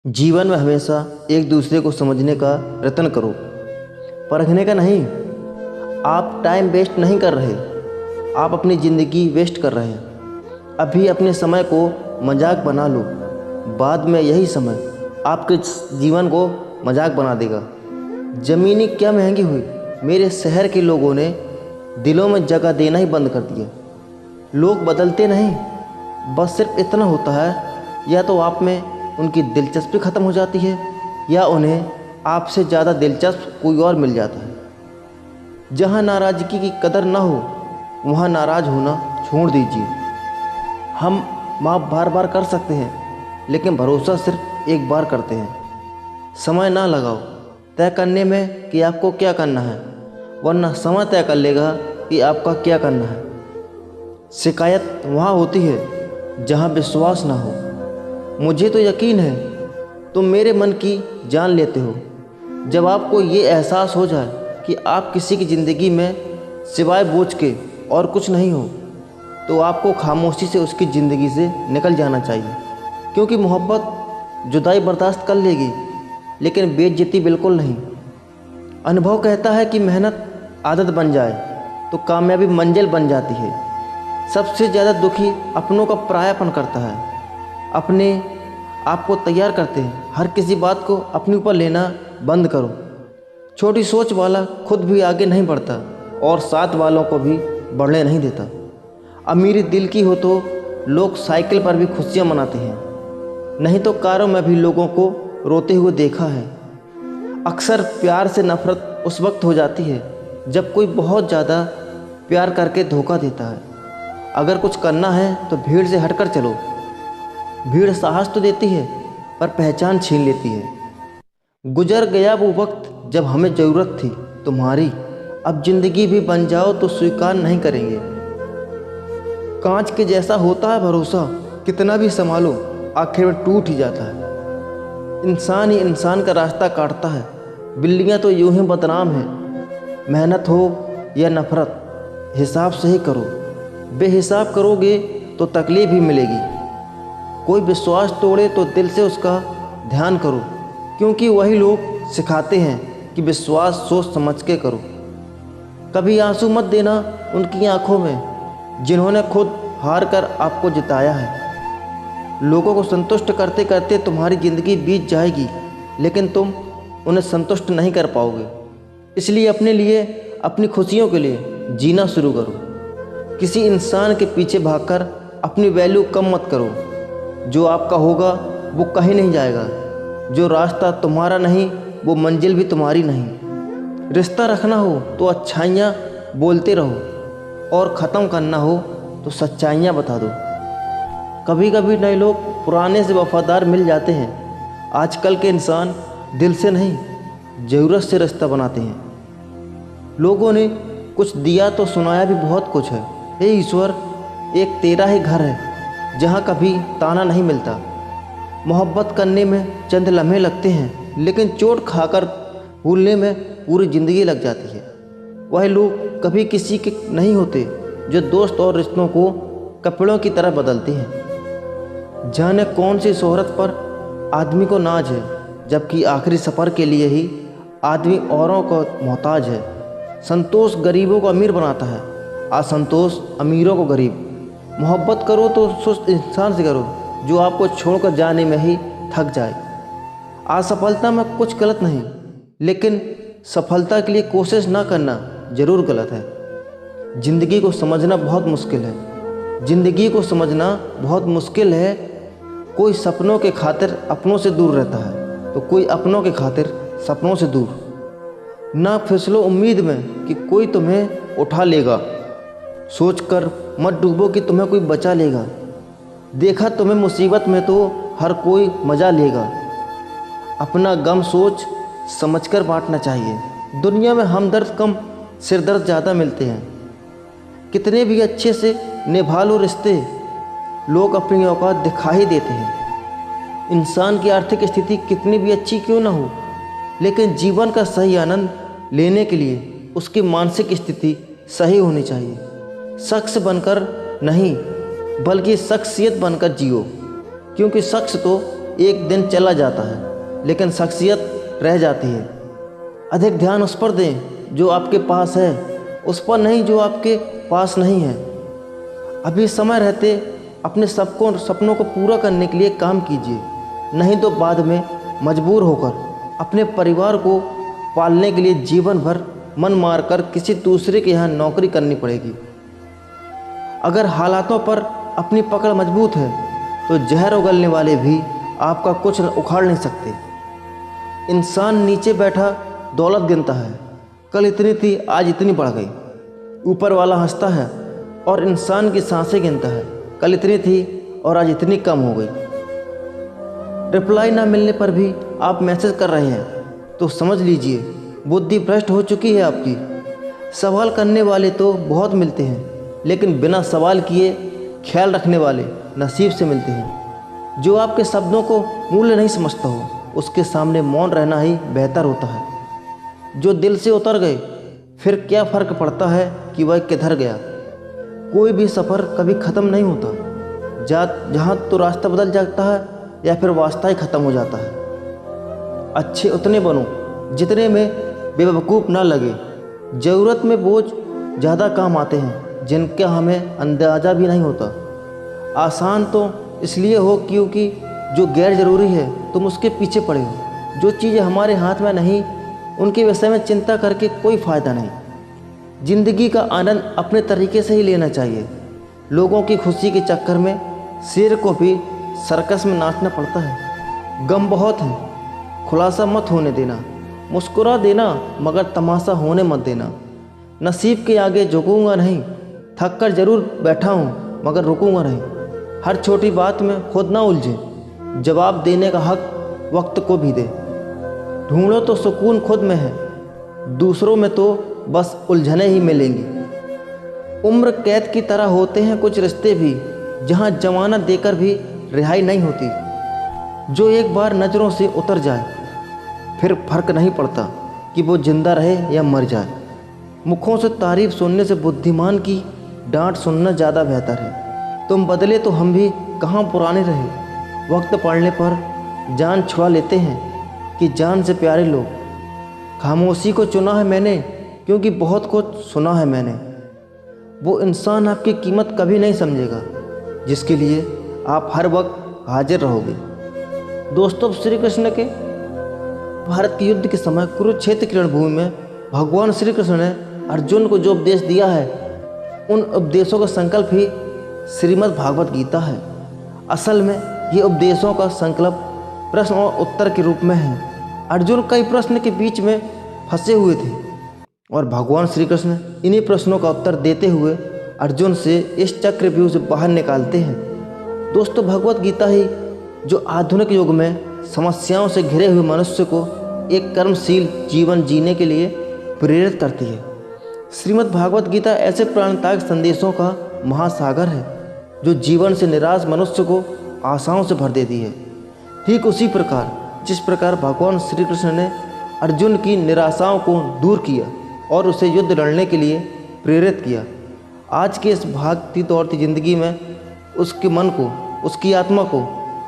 जीवन में हमेशा एक दूसरे को समझने का प्रयत्न करो, परखने का नहीं। आप टाइम वेस्ट नहीं कर रहे, आप अपनी ज़िंदगी वेस्ट कर रहे हैं। अभी अपने समय को मजाक बना लो, बाद में यही समय आपके जीवन को मजाक बना देगा। ज़मीनी क्या महंगी हुई, मेरे शहर के लोगों ने दिलों में जगह देना ही बंद कर दिया। लोग बदलते नहीं, बस सिर्फ इतना होता है, या तो आप में उनकी दिलचस्पी ख़त्म हो जाती है या उन्हें आपसे ज़्यादा दिलचस्प कोई और मिल जाता है। जहाँ नाराज़गी की कदर ना हो वहाँ नाराज़ होना छोड़ दीजिए। हम माफ़ बार बार कर सकते हैं, लेकिन भरोसा सिर्फ एक बार करते हैं। समय ना लगाओ तय करने में कि आपको क्या करना है, वरना समय तय कर लेगा कि आपका क्या करना है। शिकायत वहाँ होती है जहाँ विश्वास ना हो। मुझे तो यकीन है तुम मेरे मन की जान लेते हो। जब आपको ये एहसास हो जाए कि आप किसी की ज़िंदगी में सिवाय बोझ के और कुछ नहीं हो, तो आपको खामोशी से उसकी ज़िंदगी से निकल जाना चाहिए। क्योंकि मोहब्बत जुदाई बर्दाश्त कर लेगी, लेकिन बेइज्जती बिल्कुल नहीं। अनुभव कहता है कि मेहनत आदत बन जाए तो कामयाबी मंजिल बन जाती है। सबसे ज़्यादा दुखी अपनों का परायापन करता है। अपने आप को तैयार करते हैं, हर किसी बात को अपने ऊपर लेना बंद करो। छोटी सोच वाला खुद भी आगे नहीं बढ़ता और साथ वालों को भी बढ़ने नहीं देता। अमीरी दिल की हो तो लोग साइकिल पर भी खुशियाँ मनाते हैं, नहीं तो कारों में भी लोगों को रोते हुए देखा है। अक्सर प्यार से नफरत उस वक्त हो जाती है जब कोई बहुत ज़्यादा प्यार करके धोखा देता है। अगर कुछ करना है तो भीड़ से हटकर चलो। भीड़ साहस तो देती है पर पहचान छीन लेती है। गुजर गया वो वक्त जब हमें ज़रूरत थी तुम्हारी, अब ज़िंदगी भी बन जाओ तो स्वीकार नहीं करेंगे। कांच के जैसा होता है भरोसा, कितना भी संभालो आखिर में टूट ही जाता है। इंसान ही इंसान का रास्ता काटता है, बिल्लियाँ तो यूं ही बदनाम हैं। मेहनत हो या नफरत, हिसाब से ही करो। बेहिसाब करोगे तो तकलीफ ही मिलेगी। कोई विश्वास तोड़े तो दिल से उसका ध्यान करो, क्योंकि वही लोग सिखाते हैं कि विश्वास सोच समझ के करो। कभी आंसू मत देना उनकी आंखों में जिन्होंने खुद हार कर आपको जिताया है। लोगों को संतुष्ट करते करते तुम्हारी ज़िंदगी बीत जाएगी, लेकिन तुम उन्हें संतुष्ट नहीं कर पाओगे। इसलिए अपने लिए, अपनी खुशियों के लिए जीना शुरू करो। किसी इंसान के पीछे भागकर अपनी वैल्यू कम मत करो। जो आपका होगा वो कहीं नहीं जाएगा। जो रास्ता तुम्हारा नहीं वो मंजिल भी तुम्हारी नहीं। रिश्ता रखना हो तो अच्छाइयाँ बोलते रहो और ख़त्म करना हो तो सच्चाइयाँ बता दो। कभी कभी नए लोग पुराने से वफादार मिल जाते हैं। आजकल के इंसान दिल से नहीं, ज़रूरत से रिश्ता बनाते हैं। लोगों ने कुछ दिया तो सुनाया भी बहुत कुछ है। हे ईश्वर, एक तेरा ही घर है जहाँ कभी ताना नहीं मिलता। मोहब्बत करने में चंद लम्हे लगते हैं, लेकिन चोट खाकर भूलने में पूरी ज़िंदगी लग जाती है। वह लोग कभी किसी के नहीं होते जो दोस्त और रिश्तों को कपड़ों की तरह बदलते हैं। जाने कौन सी शोहरत पर आदमी को नाज है, जबकि आखिरी सफ़र के लिए ही आदमी औरों को मोहताज है। संतोष गरीबों को अमीर बनाता है, असंतोष अमीरों को गरीब। मोहब्बत करो तो उस इंसान से करो जो आपको छोड़कर जाने में ही थक जाए। असफलता में कुछ गलत नहीं, लेकिन सफलता के लिए कोशिश ना करना ज़रूर गलत है। ज़िंदगी को समझना बहुत मुश्किल है। ज़िंदगी को समझना बहुत मुश्किल है। कोई सपनों के खातिर अपनों से दूर रहता है तो कोई अपनों के खातिर सपनों से दूर। ना फिसलो उम्मीद में कि कोई तुम्हें उठा लेगा। सोचकर मत डूबो कि तुम्हें कोई बचा लेगा। देखा तुम्हें मुसीबत में तो हर कोई मजा लेगा। अपना गम सोच समझकर बांटना चाहिए। दुनिया में हमदर्द कम, सिरदर्द ज़्यादा मिलते हैं। कितने भी अच्छे से निभा लो रिश्ते, लोग अपनी औकात दिखा ही देते हैं। इंसान की आर्थिक स्थिति कितनी भी अच्छी क्यों ना हो, लेकिन जीवन का सही आनंद लेने के लिए उसकी मानसिक स्थिति सही होनी चाहिए। शख्स बनकर नहीं, बल्कि शख्सियत बनकर जियो, क्योंकि शख्स तो एक दिन चला जाता है, लेकिन शख्सियत रह जाती है। अधिक ध्यान उस पर दें जो आपके पास है, उस पर नहीं जो आपके पास नहीं है। अभी समय रहते अपने सपनों को पूरा करने के लिए काम कीजिए, नहीं तो बाद में मजबूर होकर अपने परिवार को पालने के लिए जीवन भर मन मारकर किसी दूसरे के यहाँ नौकरी करनी पड़ेगी। अगर हालातों पर अपनी पकड़ मजबूत है तो जहर उगलने वाले भी आपका कुछ उखाड़ नहीं सकते। इंसान नीचे बैठा दौलत गिनता है, कल इतनी थी आज इतनी बढ़ गई। ऊपर वाला हंसता है और इंसान की सांसें गिनता है, कल इतनी थी और आज इतनी कम हो गई। रिप्लाई ना मिलने पर भी आप मैसेज कर रहे हैं तो समझ लीजिए बुद्धि भ्रष्ट हो चुकी है आपकी। सवाल करने वाले तो बहुत मिलते हैं, लेकिन बिना सवाल किए ख्याल रखने वाले नसीब से मिलते हैं। जो आपके शब्दों को मूल्य नहीं समझता हो, उसके सामने मौन रहना ही बेहतर होता है। जो दिल से उतर गए, फिर क्या फ़र्क पड़ता है कि वह किधर गया। कोई भी सफ़र कभी ख़त्म नहीं होता। जहाँ तो रास्ता बदल जाता है या फिर वास्ता ही ख़त्म हो जाता है। अच्छे उतने बनो जितने में बेवकूफ़ ना लगे। ज़रूरत में बोझ ज़्यादा काम आते हैं जिनका हमें अंदाज़ा भी नहीं होता। आसान तो इसलिए हो क्योंकि जो गैर ज़रूरी है तुम उसके पीछे पड़े हो। जो चीज़ें हमारे हाथ में नहीं उनके विषय में चिंता करके कोई फ़ायदा नहीं। ज़िंदगी का आनंद अपने तरीके से ही लेना चाहिए। लोगों की खुशी के चक्कर में शेर को भी सर्कस में नाचना पड़ता है। गम बहुत है, खुलासा मत होने देना। मुस्कुरा देना मगर तमाशा होने मत देना। नसीब के आगे झुकूंगा नहीं, थक कर ज़रूर बैठा हूँ मगर रुकूंगा नहीं। हर छोटी बात में खुद ना उलझे, जवाब देने का हक वक्त को भी दे। ढूंढो तो सुकून खुद में है, दूसरों में तो बस उलझने ही मिलेंगी। उम्र कैद की तरह होते हैं कुछ रिश्ते भी, जहाँ जमानत देकर भी रिहाई नहीं होती। जो एक बार नज़रों से उतर जाए फिर फर्क नहीं पड़ता कि वो जिंदा रहे या मर जाए। मुखों से तारीफ सुनने से बुद्धिमान की डांट सुनना ज़्यादा बेहतर है। तुम बदले तो हम भी कहाँ पुराने रहे। वक्त पड़ने पर जान छुड़ा लेते हैं कि जान से प्यारे लोग। खामोशी को चुना है मैंने क्योंकि बहुत कुछ सुना है मैंने। वो इंसान आपकी कीमत कभी नहीं समझेगा जिसके लिए आप हर वक्त हाजिर रहोगे। दोस्तों, श्री कृष्ण के भारत के युद्ध के समय कुरुक्षेत्र की रणभूमि में भगवान श्री कृष्ण ने अर्जुन को जो उपदेश दिया है, उन उपदेशों का संकल्प ही श्रीमद् भागवत गीता है। असल में ये उपदेशों का संकल्प प्रश्न और उत्तर के रूप में है। अर्जुन कई प्रश्न के बीच में फंसे हुए थे और भगवान श्री कृष्ण इन्हीं प्रश्नों का उत्तर देते हुए अर्जुन से इस चक्रव्यूह से बाहर निकालते हैं। दोस्तों, भगवत गीता ही जो आधुनिक युग में समस्याओं से घिरे हुए मनुष्य को एक कर्मशील जीवन जीने के लिए प्रेरित करती है। श्रीमद् भागवत गीता ऐसे प्राणदायक संदेशों का महासागर है जो जीवन से निराश मनुष्य को आशाओं से भर देती है। ठीक उसी प्रकार जिस प्रकार भगवान श्री कृष्ण ने अर्जुन की निराशाओं को दूर किया और उसे युद्ध लड़ने के लिए प्रेरित किया, आज के इस भागती दौड़ती ज़िंदगी में उसके मन को, उसकी आत्मा को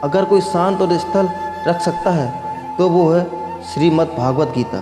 अगर कोई शांत और स्थल रख सकता है तो वो है श्रीमद् भागवत गीता।